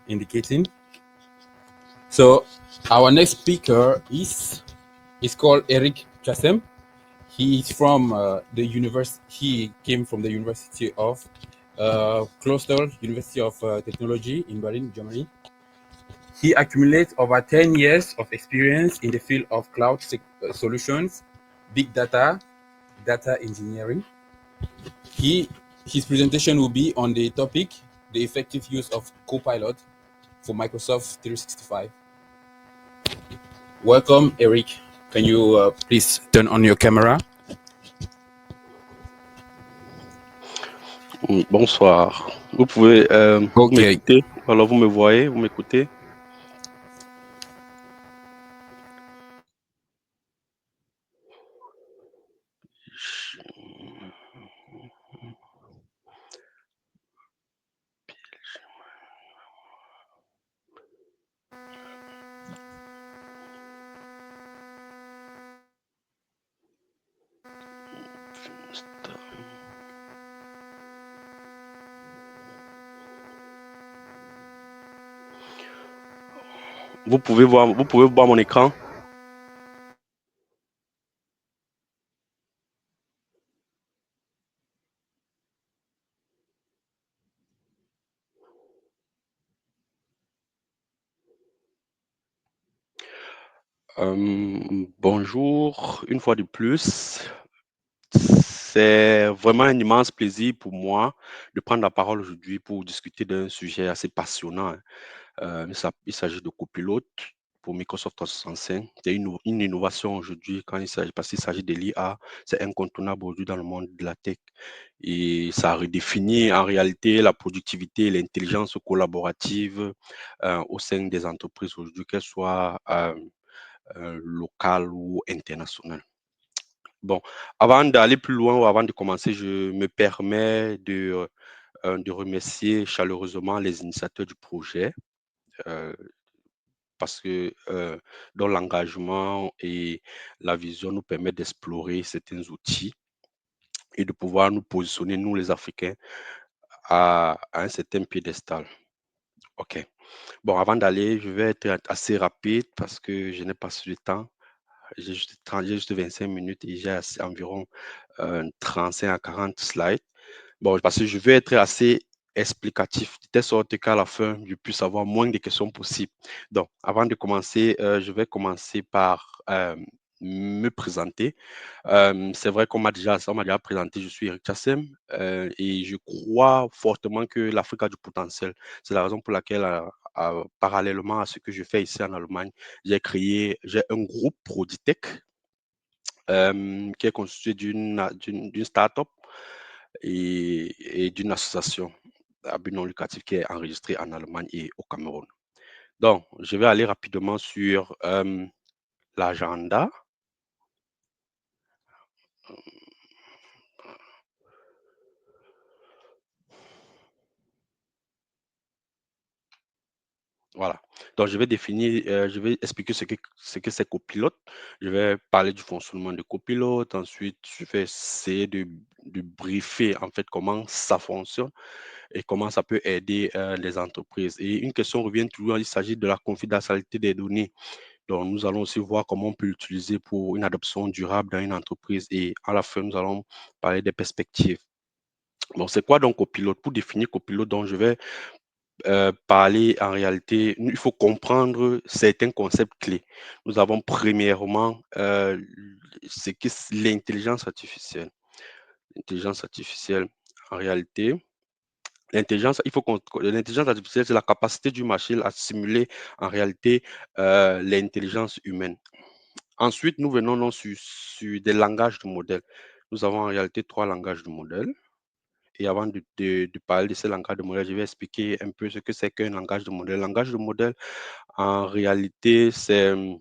indicating. So our next speaker is called Eric Chassem. He is from the university. He came from the University of Klosters, University of Technology in Berlin, Germany. He accumulates over 10 years of experience in the field of cloud solutions, big data, data engineering. His presentation will be on the topic, the effective use of Copilot for Microsoft 365. Welcome, Eric. Can you please turn on your camera? Bonsoir. Vous pouvez vous m'écouter? Alors, vous me voyez? Vous m'écoutez? Vous pouvez voir mon écran? Bonjour, une fois de plus. C'est vraiment un immense plaisir pour moi de prendre la parole aujourd'hui pour discuter d'un sujet assez passionnant. Il s'agit de copilote pour Microsoft 365. C'est une innovation aujourd'hui parce qu'il s'agit de l'IA. C'est incontournable aujourd'hui dans le monde de la tech. Et ça redéfinit en réalité la productivité et l'intelligence collaborative au sein des entreprises aujourd'hui, qu'elles soient locales ou internationales. Bon, avant d'aller plus loin ou avant de commencer, je me permets de remercier chaleureusement les initiateurs du projet parce que dont l'engagement et la vision nous permettent d'explorer certains outils et de pouvoir nous positionner, nous les Africains, à un certain piédestal. OK. Bon, avant d'aller, je vais être assez rapide parce que je n'ai pas assez de temps. J'ai juste 25 minutes et j'ai environ 35 à 40 slides. Bon, parce que je veux être assez explicatif, de telle sorte qu'à la fin, je puisse avoir moins de questions possibles. Donc, avant de commencer, je vais commencer par me présenter. C'est vrai qu'on m'a déjà présenté, je suis Eric Chassem et je crois fortement que l'Afrique a du potentiel. C'est la raison pour laquelle, parallèlement à ce que je fais ici en Allemagne, j'ai un groupe Proditech qui est constitué d'une start-up et d'une association à but non lucratif qui est enregistrée en Allemagne et au Cameroun. Donc, je vais aller rapidement sur l'agenda. Voilà. Donc, je vais expliquer ce que c'est Copilote. Je vais parler du fonctionnement de Copilote. Ensuite, je vais essayer de briefer en fait comment ça fonctionne et comment ça peut aider les entreprises. Et une question revient toujours, il s'agit de la confidentialité des données. Donc, nous allons aussi voir comment on peut l'utiliser pour une adoption durable dans une entreprise. Et à la fin, nous allons parler des perspectives. Bon, c'est quoi donc Copilote? Pour définir Copilote, donc je vais parler en réalité, il faut comprendre certains concepts clés. Nous avons premièrement ce que l'intelligence artificielle. L'intelligence artificielle, en réalité, l'intelligence artificielle, c'est la capacité du machine à simuler en réalité l'intelligence humaine. Ensuite, nous venons donc sur des langages de modèles. Nous avons en réalité 3 langages de modèles. Et avant de parler de ces langages de modèles, je vais expliquer un peu ce que c'est qu'un langage de modèle. Langage de modèle, en réalité, c'est un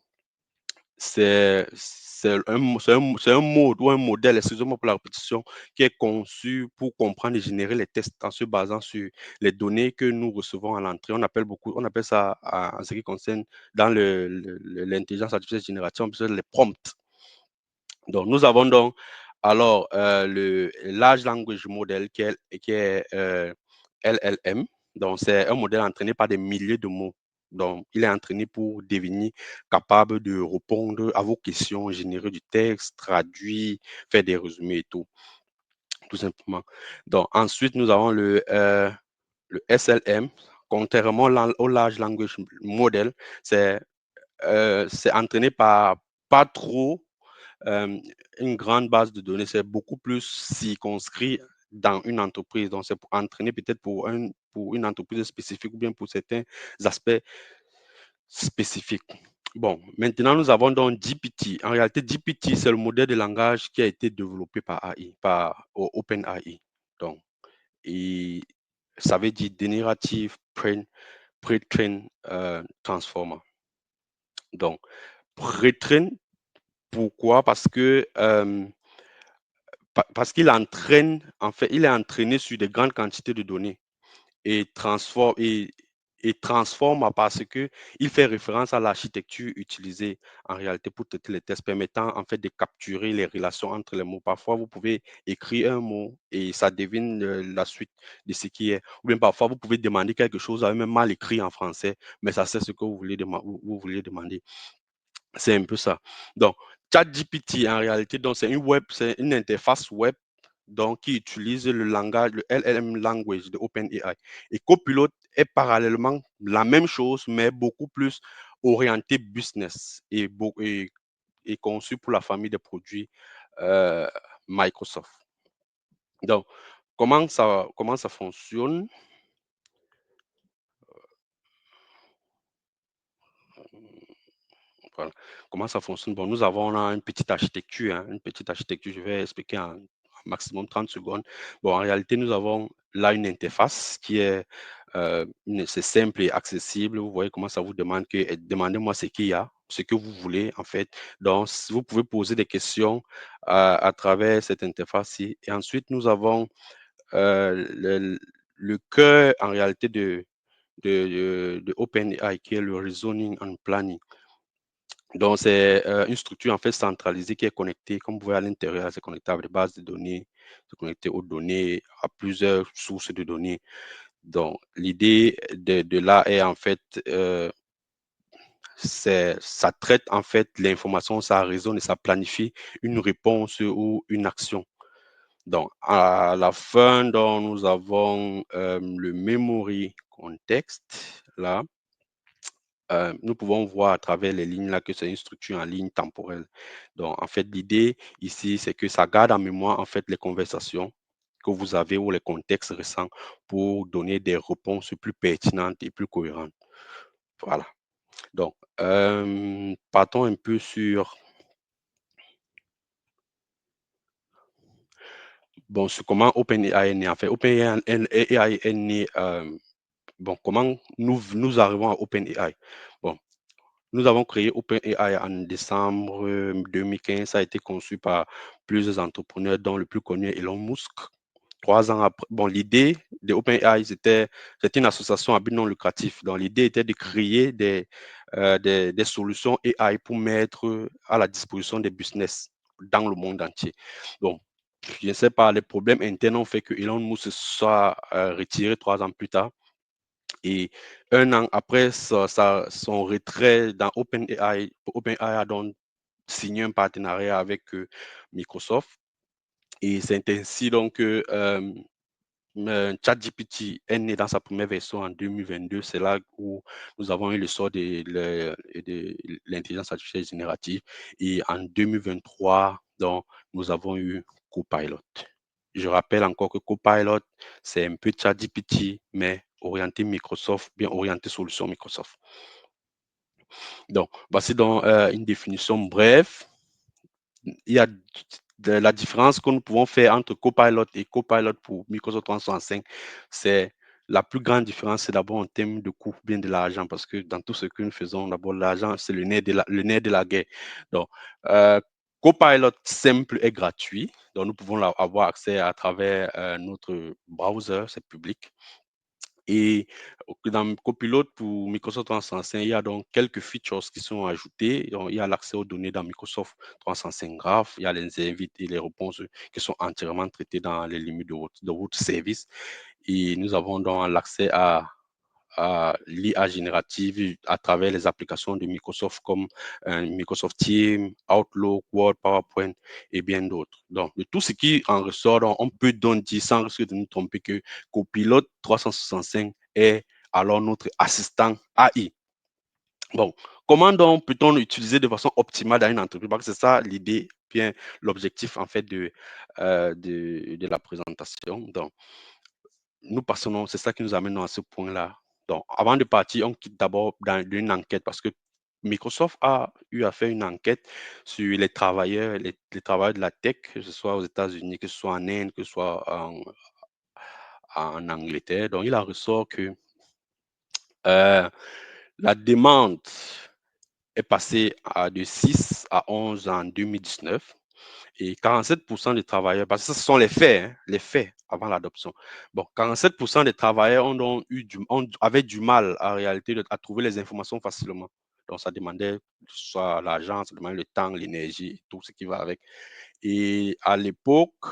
mode ou un modèle, excusez-moi pour la répétition, qui est conçu pour comprendre et générer les tests en se basant sur les données que nous recevons à l'entrée. On appelle ça, en ce qui concerne dans l'intelligence artificielle générative, on appelle ça les prompts. Donc, nous avons donc alors le Large Language Model qui est LLM. Donc, c'est un modèle entraîné par des milliers de mots. Donc, il est entraîné pour devenir capable de répondre à vos questions, générer du texte, traduire, faire des résumés et tout simplement. Donc, ensuite, nous avons le SLM. Contrairement au Large Language Model, c'est entraîné par pas trop euh, une grande base de données, c'est beaucoup plus circonscrit dans une entreprise. Donc, c'est entraîné peut-être pour une entreprise spécifique ou bien pour certains aspects spécifiques. Bon, maintenant, nous avons donc GPT. En réalité, GPT, c'est le modèle de langage qui a été développé par AI, par OpenAI. Donc, et ça veut dire Generative Pre-train Transformer. Donc, Pre-train, pourquoi? Parce qu'il entraîne, en fait, il est entraîné sur de grandes quantités de données et transforme parce que il fait référence à l'architecture utilisée en réalité pour traiter les tests, permettant en fait de capturer les relations entre les mots. Parfois, vous pouvez écrire un mot et ça devine la suite de ce qui est. Ou bien parfois, vous pouvez demander quelque chose avec même mal écrit en français, mais ça c'est ce que vous voulez demander. C'est un peu ça. Donc, ChatGPT, en réalité, donc c'est une interface web donc, qui utilise le langage, le LLM language de OpenAI. Et Copilot est parallèlement la même chose, mais beaucoup plus orienté business et conçu pour la famille de produits euh, Microsoft. Donc, comment ça fonctionne? Voilà. Comment ça fonctionne? Bon, nous avons là une petite architecture, hein, une petite architecture. Je vais expliquer en maximum 30 secondes. Bon, en réalité, nous avons là une interface qui est c'est simple et accessible. Vous voyez comment ça vous demande que demandez-moi ce qu'il y a, ce que vous voulez en fait. Donc, vous pouvez poser des questions à travers cette interface-ci. Et ensuite, nous avons le cœur en réalité de OpenAI qui est le reasoning and planning. Donc, c'est une structure en fait centralisée qui est connectée, comme vous voyez à l'intérieur, c'est connecté à des bases de données, c'est connecté aux données, à plusieurs sources de données. Donc, l'idée de là est en fait, ça traite en fait l'information, ça raisonne et ça planifie une réponse ou une action. Donc, à la fin, donc, nous avons le memory context là. Nous pouvons voir à travers les lignes là que c'est une structure en ligne temporelle. Donc, en fait, l'idée ici, c'est que ça garde en mémoire en fait les conversations que vous avez ou les contextes récents pour donner des réponses plus pertinentes et plus cohérentes. Voilà. Donc, partons un peu sur, bon, sur comment OpenAI est né. En fait, OpenAI est né, bon, comment nous arrivons à OpenAI. Bon, nous avons créé OpenAI en décembre 2015. Ça a été conçu par plusieurs entrepreneurs, dont le plus connu est Elon Musk. 3 ans après, bon, l'idée de OpenAI, c'était une association à but non lucratif. Donc, l'idée était de créer des solutions AI pour mettre à la disposition des business dans le monde entier. Donc, je ne sais pas, les problèmes internes ont fait que Elon Musk soit retiré 3 ans plus tard. Et 1 an après son retrait dans OpenAI, OpenAI a donc signé un partenariat avec Microsoft. Et c'est ainsi donc que ChatGPT est né dans sa première version en 2022. C'est là où nous avons eu le sort de l'intelligence artificielle générative. Et en 2023, donc, nous avons eu Copilot. Je rappelle encore que Copilot, c'est un peu ChatGPT, mais orienté Microsoft, bien orienté solution Microsoft. Donc, voici donc une définition brève. Il y a la différence que nous pouvons faire entre Copilot et Copilot pour Microsoft 365, c'est la plus grande différence, c'est d'abord en termes de coût, bien de l'argent, parce que dans tout ce que nous faisons, d'abord l'argent, c'est le nerf de la guerre. Donc, Copilot simple et gratuit, donc nous pouvons avoir accès à travers notre browser, c'est public. Et dans Copilot pour Microsoft 365, il y a donc quelques features qui sont ajoutées. Donc, il y a l'accès aux données dans Microsoft 365 Graph, il y a les invites et les réponses qui sont entièrement traitées dans les limites de votre service. Et nous avons donc l'accès à l'IA générative à travers les applications de Microsoft comme Microsoft Teams, Outlook, Word, PowerPoint et bien d'autres. Donc, de tout ce qui en ressort, on peut donc dire sans risque de nous tromper que Copilot 365 est alors notre assistant AI. Bon, comment donc peut-on l'utiliser de façon optimale dans une entreprise? Parce que c'est ça l'idée, bien l'objectif en fait de la présentation. Donc, nous passons, c'est ça qui nous amène à ce point-là. Donc, avant de partir, on quitte d'abord dans une enquête parce que Microsoft a eu à faire une enquête sur les travailleurs, les travailleurs de la tech, que ce soit aux États-Unis, que ce soit en Inde, que ce soit en Angleterre. Donc, il en ressort que la demande est passée de 6 à 11 en 2019. Et 47% des travailleurs, parce que ce sont les faits avant l'adoption. Bon, 47% des travailleurs avaient du mal en réalité à trouver les informations facilement. Donc, ça demandait soit l'argent, ça demandait le temps, l'énergie, tout ce qui va avec. Et à l'époque,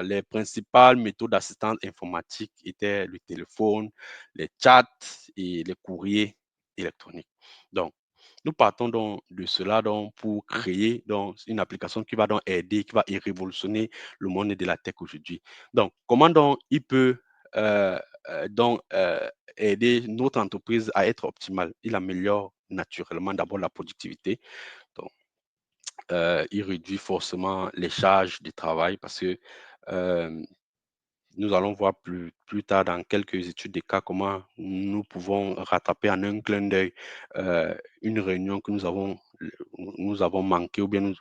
les principales méthodes d'assistance informatique étaient le téléphone, les chats et les courriers électroniques. Donc, nous partons donc de cela donc pour créer donc une application qui va donc aider, qui va révolutionner le monde de la tech aujourd'hui. Donc, comment donc il peut donc aider notre entreprise à être optimale? Il améliore naturellement d'abord la productivité. Donc, il réduit forcément les charges de travail parce que euh, nous allons voir plus tard dans quelques études de cas comment nous pouvons rattraper en un clin d'œil une réunion que nous avons manqué ou bien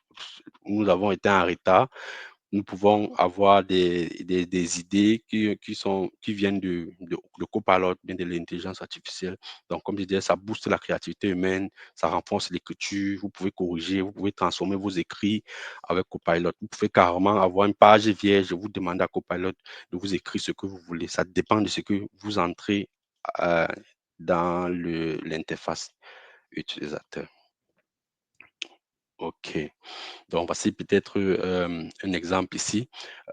nous avons été en retard. Nous pouvons avoir des idées qui viennent de Copilot, bien de l'intelligence artificielle. Donc, comme je disais, ça booste la créativité humaine, ça renforce l'écriture, vous pouvez corriger, vous pouvez transformer vos écrits avec Copilot. Vous pouvez carrément avoir une page vierge, vous demandez à Copilot de vous écrire ce que vous voulez. Ça dépend de ce que vous entrez euh, dans l'interface utilisateur. OK. Donc, voici peut-être un exemple ici.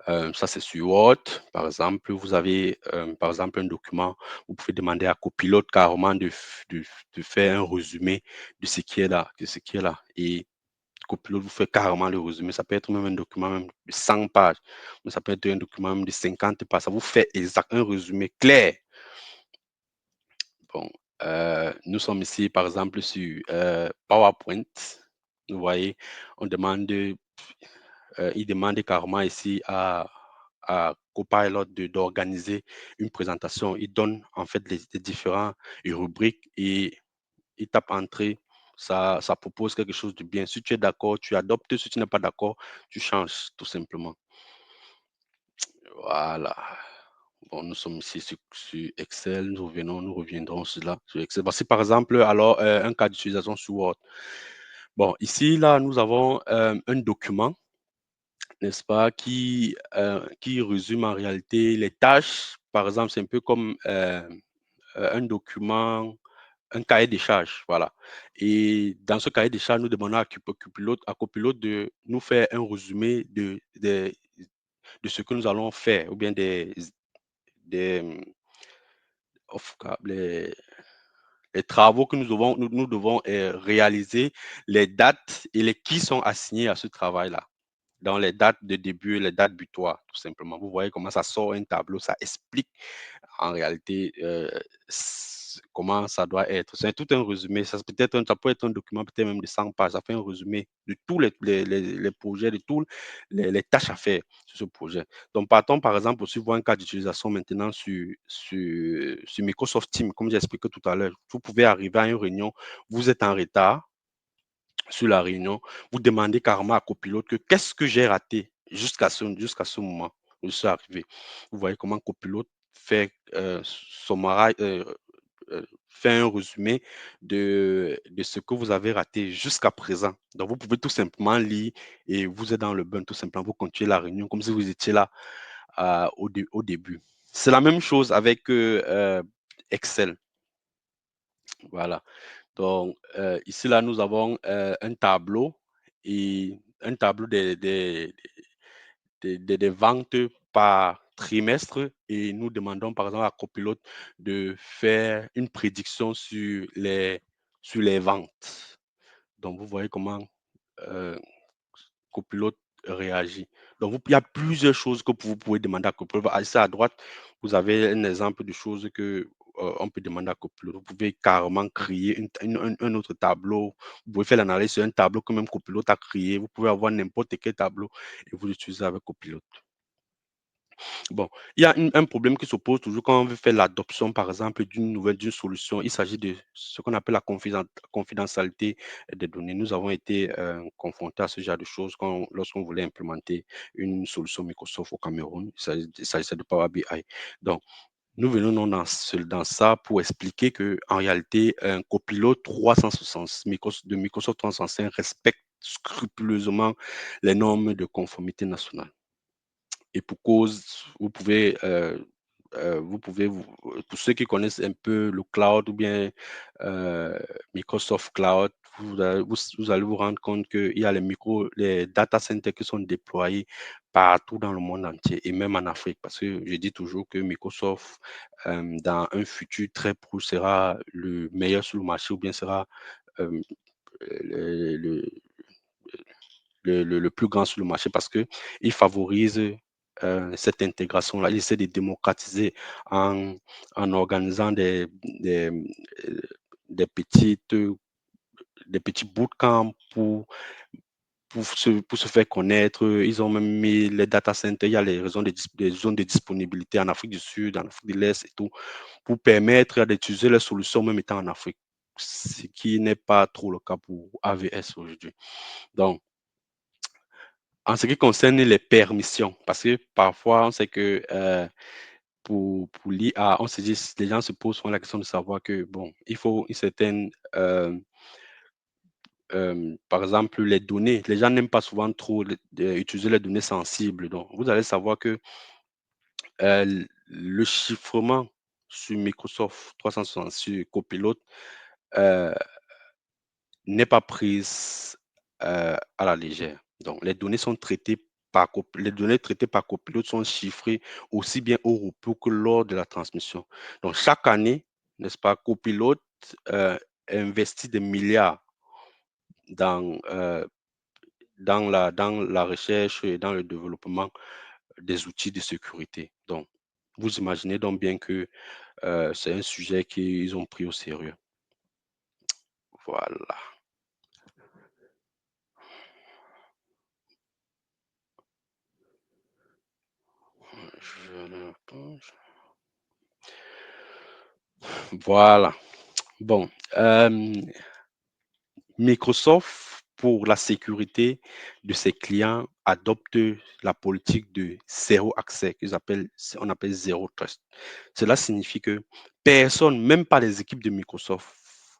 Ça, c'est sur Word. Par exemple, vous avez, par exemple, un document. Vous pouvez demander à Copilote carrément de faire un résumé de ce qui est là, de ce qui est là. Et Copilote vous fait carrément le résumé. Ça peut être même un document même de 100 pages, mais ça peut être un document même de 50 pages. Ça vous fait un résumé clair. Bon, nous sommes ici, par exemple, sur PowerPoint. Vous voyez, on demande il demande carrément ici à Copilot d'organiser une présentation. Il donne en fait les différents rubriques et il tape entrée. Ça propose quelque chose de bien. Si tu es d'accord, tu adoptes. Si tu n'es pas d'accord, tu changes tout simplement. Voilà. Bon, nous sommes ici sur Excel. Nous reviendrons sur là, sur Excel. Voici par exemple alors un cas d'utilisation sur Word. Bon, ici, là, nous avons un document, n'est-ce pas, qui résume en réalité les tâches. Par exemple, c'est un peu comme un document, un cahier des charges, voilà. Et dans ce cahier des charges, nous demandons à Copilote de nous faire un résumé de ce que nous allons faire, ou bien des les travaux que nous devons réaliser, les dates et les qui sont assignés à ce travail-là, dans les dates de début et les dates butoirs, tout simplement. Vous voyez comment ça sort un tableau, ça explique en réalité comment ça doit être. C'est tout un résumé. Ça peut être un document peut-être même de 100 pages. Ça fait un résumé de tous les projets, de toutes les tâches à faire sur ce projet. Donc, partons par exemple aussi voir un cas d'utilisation maintenant sur Microsoft Teams, comme j'ai expliqué tout à l'heure. Vous pouvez arriver à une réunion, vous êtes en retard sur la réunion, vous demandez carrément à copilote que qu'est-ce que j'ai raté jusqu'à ce moment où je suis arrivé. Vous voyez comment copilote fait, fait un résumé de ce que vous avez raté jusqu'à présent. Donc, vous pouvez tout simplement lire et vous êtes dans le bain, tout simplement. Vous continuez la réunion comme si vous étiez là au début. C'est la même chose avec Excel. Voilà. Donc, ici, là, nous avons un tableau et un tableau des ventes par trimestre et nous demandons par exemple à Copilote de faire une prédiction sur les ventes. Donc, vous voyez comment euh, Copilote réagit. Donc, il y a plusieurs choses que vous pouvez demander à Copilote. Ici à droite, vous avez un exemple de choses que on peut demander à Copilote. Vous pouvez carrément créer un autre tableau. Vous pouvez faire l'analyse sur un tableau que même Copilote a créé. Vous pouvez avoir n'importe quel tableau et vous l'utilisez avec Copilote. Bon, il y a un problème qui se pose toujours quand on veut faire l'adoption, par exemple, d'une solution. Il s'agit de ce qu'on appelle la confidentialité des données. Nous avons été confrontés à ce genre de choses lorsqu'on voulait implémenter une solution Microsoft au Cameroun. Il s'agissait de Power BI. Donc, nous venons dans ça pour expliquer que en réalité, un copilote 360 de Microsoft 365 respecte scrupuleusement les normes de conformité nationale. Et pour cause, pour ceux qui connaissent un peu le cloud ou bien Microsoft Cloud, vous allez vous rendre compte qu'il y a les data centers qui sont déployés partout dans le monde entier et même en Afrique. Parce que je dis toujours que Microsoft, dans un futur très proche, sera le meilleur sur le marché ou bien sera euh, le, le- le plus grand sur le marché parce qu'il favorise cette intégration-là. Il essaie de démocratiser en, en organisant euh, des, petites, des petits bootcamps pour se faire connaître. Ils ont même mis les data centers, il y a des zones de disponibilité en Afrique du Sud, en Afrique de l'Est et tout, pour permettre d'utiliser les solutions même étant en Afrique, ce qui n'est pas trop le cas pour AVS aujourd'hui. Donc, en ce qui concerne les permissions, parce que parfois, on sait que pour l'IA, on se dit, les gens se posent souvent la question de savoir que, bon, il faut une certaine, par exemple, les données, les gens n'aiment pas souvent trop utiliser les données sensibles. Donc, vous allez savoir que le chiffrement sur Microsoft 360, sur Copilot, euh, n'est pas prise à la légère. Donc, les données traitées par copilote sont chiffrées aussi bien au repos que lors de la transmission. Donc, chaque année, n'est-ce pas, copilote investit des milliards dans, dans la recherche et dans le développement des outils de sécurité. Donc, vous imaginez donc bien que c'est un sujet qu'ils ont pris au sérieux. Voilà. Voilà. Bon, Microsoft, pour la sécurité de ses clients, adopte la politique de zéro accès, on appelle zéro trust. Cela signifie que personne, même pas les équipes de Microsoft,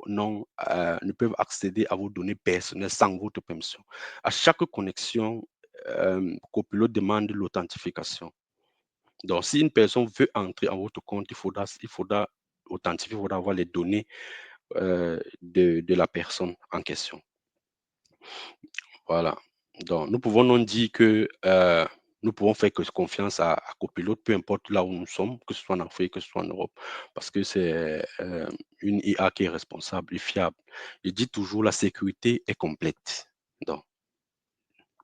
ne peuvent accéder à vos données personnelles sans votre permission. À chaque connexion, Copilot demande l'authentification. Donc, si une personne veut entrer en votre compte, il faudra authentifier, il faudra avoir les données de la personne en question. Voilà. Donc, nous pouvons non dire que nous pouvons faire confiance à Copilote, peu importe là où nous sommes, que ce soit en Afrique, que ce soit en Europe, parce que c'est une IA qui est responsable et fiable. Je dis toujours, la sécurité est complète. Donc,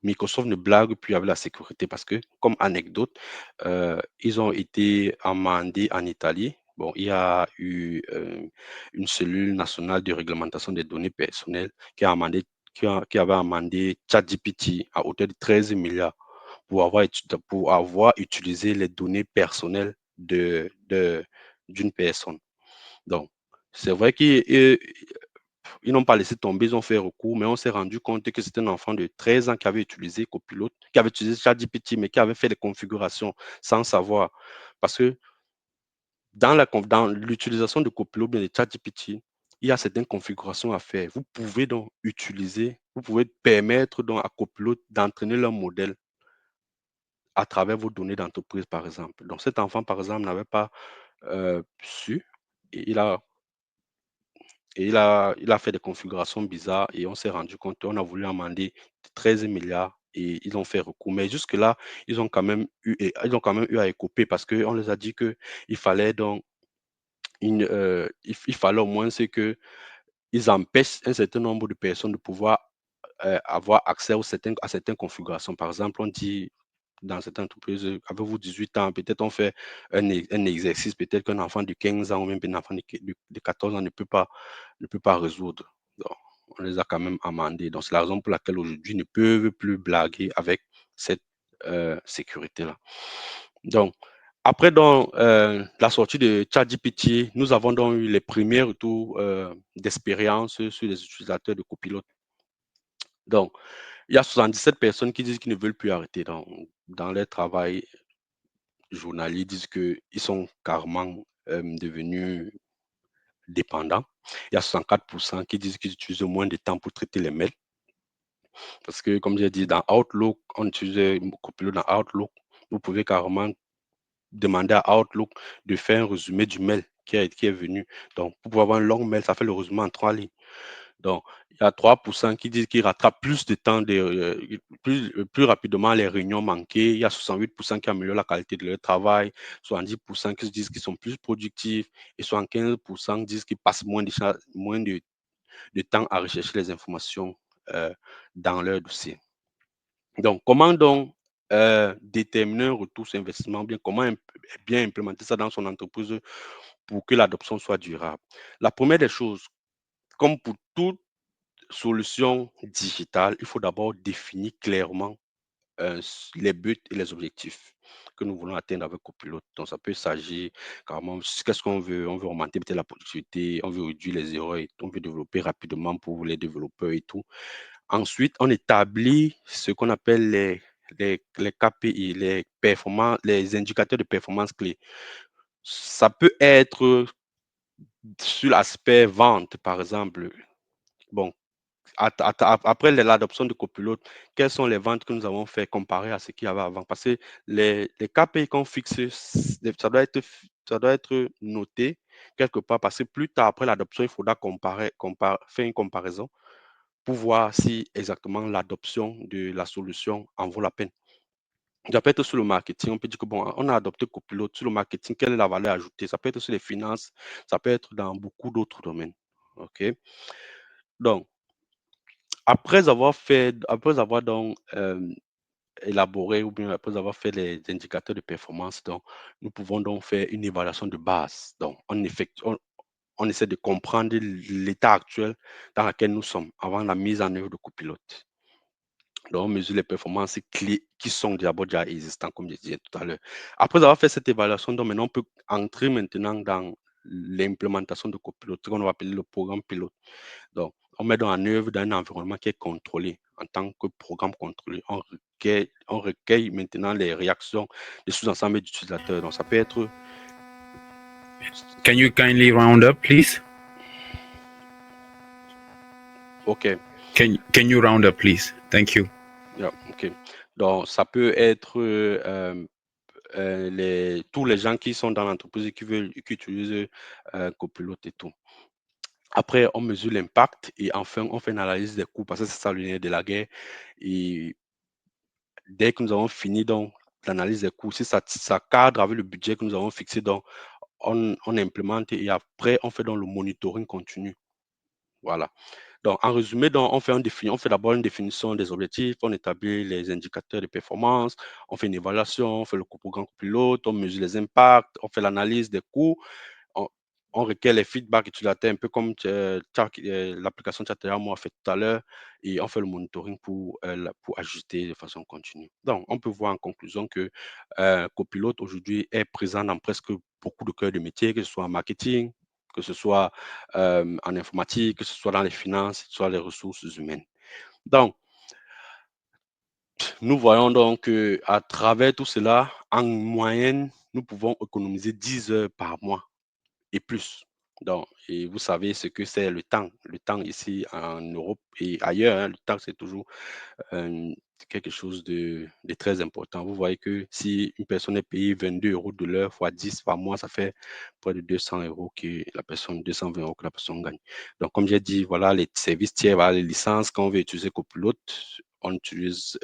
Microsoft ne blague plus avec la sécurité parce que, comme anecdote, ils ont été amendés en Italie. Bon, il y a eu une cellule nationale de réglementation des données personnelles qui avait amendé ChatGPT à hauteur de 13 milliards pour avoir utilisé les données personnelles d'une personne. Donc, c'est vrai qu'ils n'ont pas laissé tomber, ils ont fait recours, mais on s'est rendu compte que c'était un enfant de 13 ans qui avait utilisé Copilote, qui avait utilisé ChatGPT, mais qui avait fait des configurations sans savoir. Parce que dans l'utilisation de Copilot, bien de ChatGPT, il y a certaines configurations à faire. Vous pouvez permettre donc à Copilot d'entraîner leur modèle à travers vos données d'entreprise, par exemple. Donc, cet enfant, par exemple, n'avait pas su et il a fait des configurations bizarres et on s'est rendu compte, on a voulu amender 13 milliards et ils ont fait recours. Mais jusque-là, ils ont quand même eu à écoper parce qu'on les a dit qu'il fallait donc il fallait au moins c'est que ils empêchent un certain nombre de personnes de pouvoir avoir accès à certaines configurations. Par exemple, on dit dans cette entreprise, avez-vous 18 ans, peut-être on fait un exercice, peut-être qu'un enfant de 15 ans ou même un enfant de 14 ans ne peut pas résoudre. Donc, on les a quand même amendés. Donc, c'est la raison pour laquelle aujourd'hui, ils ne peuvent plus blaguer avec cette sécurité-là. Donc, après donc, la sortie de ChatGPT, nous avons donc eu les premiers retours d'expérience sur les utilisateurs de copilote. Donc, il y a 77 personnes qui disent qu'ils ne veulent plus arrêter dans leur travail journalier, disent qu'ils sont carrément devenus dépendants. Il y a 64% qui disent qu'ils utilisent moins de temps pour traiter les mails. Parce que, comme j'ai dit, dans Outlook, on utilise Copilot dans Outlook. Vous pouvez carrément demander à Outlook de faire un résumé du mail qui est venu. Donc, pour pouvoir avoir un long mail, ça fait le résumé en 3 lignes. Donc, il y a 3% qui disent qu'ils rattrapent plus de temps, plus rapidement les réunions manquées. Il y a 68% qui améliorent la qualité de leur travail, 70% qui se disent qu'ils sont plus productifs et 75% disent qu'ils passent moins de temps à rechercher les informations dans leur dossier. Donc, comment donc déterminer un retour sur investissement, bien comment bien implémenter ça dans son entreprise pour que l'adoption soit durable? La première des choses, comme pour toute solution digitale, il faut d'abord définir clairement les buts et les objectifs que nous voulons atteindre avec Copilot. Donc, ça peut s'agir carrément, qu'est-ce qu'on veut? On veut augmenter peut-être la productivité, on veut réduire les erreurs, on veut développer rapidement pour les développeurs et tout. Ensuite, on établit ce qu'on appelle les KPI, les indicateurs de performance clés. Ça peut être sur l'aspect vente, par exemple. Bon, après l'adoption de Copilote, quelles sont les ventes que nous avons fait comparé à ce qu'il y avait avant? Parce que les KPI qu'on fixe, ça doit être noté quelque part parce que plus tard, après l'adoption, il faudra faire une comparaison pour voir si exactement l'adoption de la solution en vaut la peine. Ça peut être sur le marketing, on peut dire que bon, on a adopté Copilote sur le marketing, quelle est la valeur ajoutée? Ça peut être sur les finances, ça peut être dans beaucoup d'autres domaines. OK? Donc, après avoir donc élaboré ou bien après avoir fait les indicateurs de performance, donc, nous pouvons donc faire une évaluation de base. Donc, on essaie de comprendre l'état actuel dans lequel nous sommes avant la mise en œuvre de copilote. Donc, on mesure les performances clés qui sont d'abord déjà existantes, comme je disais tout à l'heure. Après avoir fait cette évaluation, donc maintenant, on peut entrer maintenant dans l'implémentation de copilote, ce qu'on va appeler le programme pilote. Donc, on met donc en œuvre dans un environnement qui est contrôlé en tant que programme contrôlé. On recueille maintenant les réactions des sous-ensembles d'utilisateurs. Donc, ça peut être. Can you kindly round up, please? OK. Can you round up, please? Thank you. Yeah, OK. Donc, ça peut être tous les gens qui sont dans l'entreprise et qui utilisent Copilote et tout. Après, on mesure l'impact et enfin, on fait une analyse des coûts parce que c'est ça le nerf de la guerre. Et dès que nous avons fini donc l'analyse des coûts, si ça cadre avec le budget que nous avons fixé, donc on implémente et après, on fait donc le monitoring continu. Voilà. Donc, en résumé, donc, on fait d'abord une définition des objectifs, on établit les indicateurs de performance, on fait une évaluation, on fait le programme pilote, on mesure les impacts, on fait l'analyse des coûts, on, on requiert les feedbacks utilisateurs, un peu comme l'application Chatterjee a fait tout à l'heure, et on fait le monitoring pour ajuster de façon continue. Donc, on peut voir en conclusion que Copilote aujourd'hui est présent dans presque beaucoup de cœurs de métier, que ce soit en marketing, que ce soit en informatique, que ce soit dans les finances, que ce soit les ressources humaines. Donc, nous voyons donc qu'à travers tout cela, en moyenne, nous pouvons économiser 10 heures par mois et plus. Donc, et vous savez ce que c'est le temps. Le temps ici en Europe et ailleurs, hein, le temps, c'est toujours euh, quelque chose de très important. Vous voyez que si une personne est payée 22 euros de l'heure fois 10 par mois, ça fait près de 200 euros que la personne, 220 euros que la personne gagne. Donc, comme j'ai dit, voilà, les services tiers, voilà, les licences, quand on veut utiliser Copilote, on utilise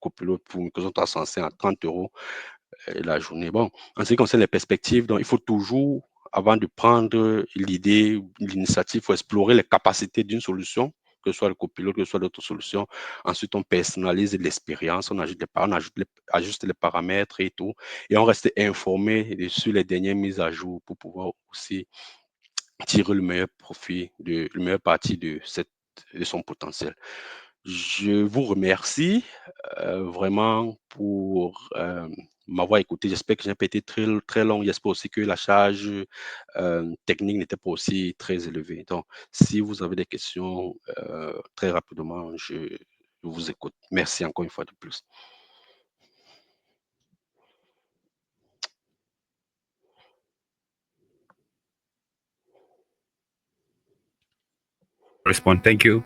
Copilote pour Microsoft 365 à 30 euros la journée. Bon, en ce qui concerne les perspectives, donc il faut toujours, avant de prendre l'idée, l'initiative, il faut explorer les capacités d'une solution, que ce soit le copilote, que ce soit d'autres solutions. Ensuite, on personnalise l'expérience, on ajuste les paramètres et tout. Et on reste informé sur les dernières mises à jour pour pouvoir aussi tirer le meilleur profit, le meilleur parti de son potentiel. Je vous remercie vraiment pour m'avoir écouté. J'espère que je n'ai pas été très, très long. J'espère aussi que la charge technique n'était pas aussi très élevée. Donc, si vous avez des questions, très rapidement, je vous écoute. Merci encore une fois de plus. Respond. Thank you.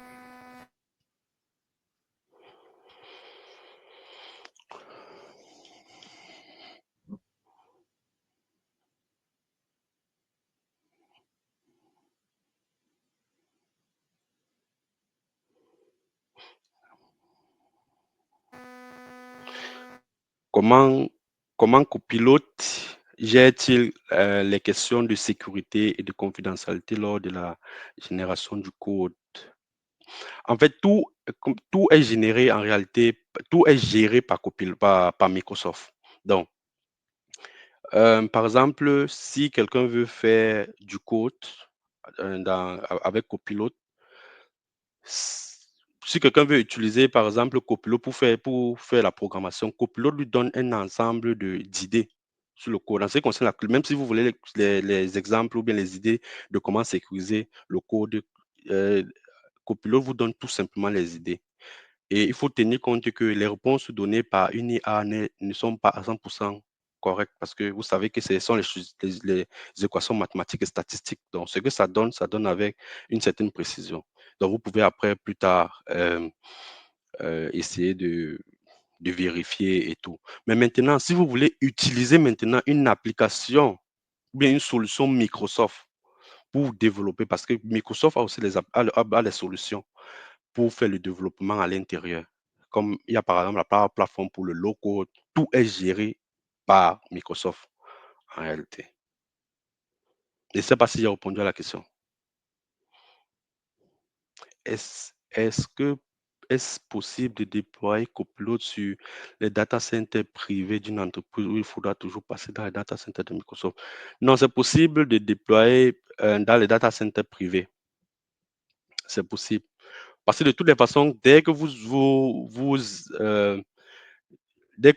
Comment copilote gère-t-il les questions de sécurité et de confidentialité lors de la génération du code? En fait, tout est généré en réalité, tout est géré par Microsoft. Donc, par exemple, si quelqu'un veut faire du code avec Copilot, si quelqu'un veut utiliser, par exemple, Copilot pour faire la programmation, Copilot lui donne un ensemble d'idées sur le code. En ce qui concerne même si vous voulez les exemples ou bien les idées de comment sécuriser le code, euh, Copilot vous donne tout simplement les idées. Et il faut tenir compte que les réponses données par une IA ne sont pas à 100% correctes parce que vous savez que ce sont les équations mathématiques et statistiques. Donc, ce que ça donne avec une certaine précision. Donc, vous pouvez après, plus tard, essayer de vérifier et tout. Mais maintenant, si vous voulez utiliser maintenant une application ou bien une solution Microsoft pour développer, parce que Microsoft a aussi a les solutions pour faire le développement à l'intérieur. Comme il y a par exemple la Power Platform pour le low code, tout est géré par Microsoft en réalité. Je ne sais pas si j'ai répondu à la question. Est-ce que est-ce possible de déployer Copilot sur les data centers privés d'une entreprise où il faudra toujours passer dans les data centers de Microsoft? Non, c'est possible de déployer dans les data centers privés. C'est possible. Parce que de toutes les façons, dès que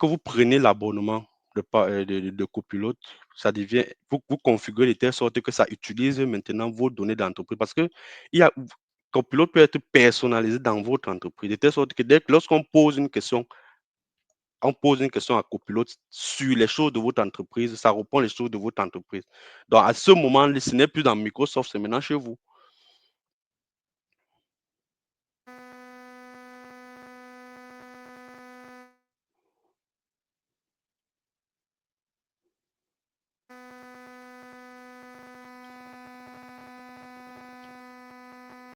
vous prenez l'abonnement de Copilote, ça devient, vous configurez de telle sorte que ça utilise maintenant vos données d'entreprise. Parce que Copilote peut être personnalisé dans votre entreprise, de telle sorte que lorsqu'on pose une question, on pose une question à Copilote sur les choses de votre entreprise, ça reprend les choses de votre entreprise. Donc, à ce moment, ce n'est plus dans Microsoft, c'est maintenant chez vous.